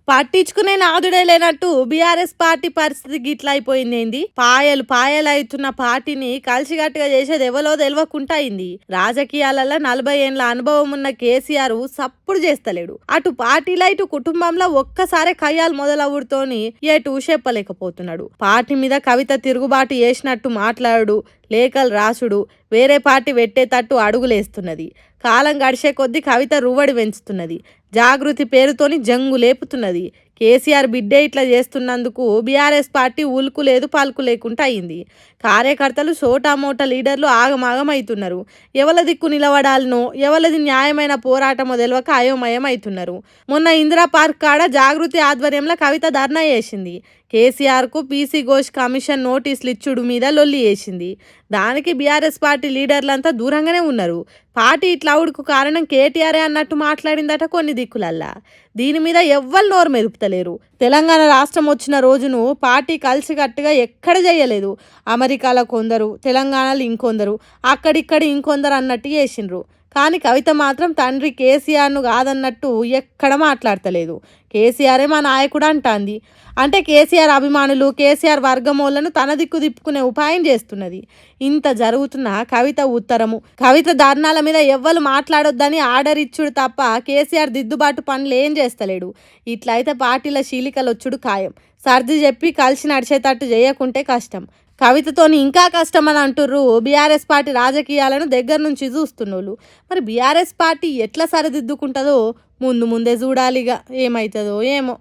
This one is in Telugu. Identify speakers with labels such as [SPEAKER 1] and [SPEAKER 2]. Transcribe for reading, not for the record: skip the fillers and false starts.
[SPEAKER 1] పట్టించుకునే నాదుడే లేనట్టు బీఆర్ఎస్ పార్టీ పరిస్థితి గిట్ల అయిపోయింది. పాయలు పాయలు అవుతున్న పార్టీని కలిసిగట్టుగా చేసేది ఎవలో తెలియకుండా అయింది. రాజకీయాలలో 40 ఏళ్ల అనుభవం ఉన్న కేసీఆర్ సప్పుడు చేస్తలేడు. అటు పార్టీలో ఇటు కుటుంబంలో ఒక్కసారి కయ్యాలు మొదలవుడుతోని ఎటు చెప్పలేకపోతున్నాడు. పార్టీ మీద కవిత తిరుగుబాటు చేసినట్టు మాట్లాడు, లేఖలు రాసుడు, వేరే పార్టీ పెట్టేటట్టు అడుగులేస్తున్నది. కాలం గడిచే కొద్దీ కవిత రువ్వడి పెంచుతున్నది. జాగృతి పేరుతోని జంగు లేపుతున్నది. కేసీఆర్ బిడ్డే ఇట్లా చేస్తున్నందుకు బీఆర్ఎస్ పార్టీ ఉలుకు లేదు పలుకు లేకుండా అయింది. కార్యకర్తలు సోటామోట లీడర్లు ఆగమాగం అవుతున్నారు. ఎవల దిక్కు నిలబడాలనో ఎవలది న్యాయమైన పోరాటమో తెలియక అయోమయం అవుతున్నారు. మొన్న ఇందిరా పార్క్ కాడ జాగృతి ఆధ్వర్యంలో కవిత ధర్నా చేసింది. కేసీఆర్కు పీసీ ఘోష్ కమిషన్ నోటీసులు ఇచ్చుడు మీద లొల్లి చేసింది. దానికి బీఆర్ఎస్ పార్టీ లీడర్లంతా దూరంగానే ఉన్నారు. పార్టీ ఇట్లా అవుడుకు కారణం కేటీఆరే అన్నట్టు మాట్లాడిందట కొన్ని దిక్కులల్లా. దీని మీద ఎవ్వరు నోరు మెదుపుతలేరు. తెలంగాణ రాష్ట్రం వచ్చిన రోజును పార్టీ కలిసికట్టుగా ఎక్కడ చేయలేదు. అమెరికాలో కొందరు, తెలంగాణలో ఇంకొందరు, అక్కడిక్కడ ఇంకొందరు అన్నట్టు చేసిండ్రు. కానీ కవిత మాత్రం తండ్రి కేసీఆర్ను కాదన్నట్టు ఎక్కడ మాట్లాడతలేదు. కేసీఆరే మా నాయకుడు అంటాంది. అంటే కేసీఆర్ అభిమానులు, కేసీఆర్ వర్గమోళ్లను తన దిక్కు తిప్పుకునే ఉపాయం చేస్తున్నది. ఇంత జరుగుతున్న కవిత ఉత్తరము, కవిత ధర్నాల మీద ఎవ్వరు మాట్లాడొద్దని ఆర్డర్ ఇచ్చుడు తప్ప కేసీఆర్ దిద్దుబాటు పనులు ఏం చేస్తలేడు. ఇట్లయితే పార్టీల శీలికలు వచ్చుడు ఖాయం. సర్ది చెప్పి కలిసి నడిచేటట్టు చేయకుంటే కష్టం. కవితతోని ఇంకా కష్టం అని అంటుర్రు బీఆర్ఎస్ పార్టీ రాజకీయాలను దగ్గర నుంచి చూస్తున్నోళ్ళు. మరి బీఆర్ఎస్ పార్టీ ఎట్లా సరిదిద్దుకుంటుందో ముందే చూడాలిగా, ఏమవుతుందో ఏమో.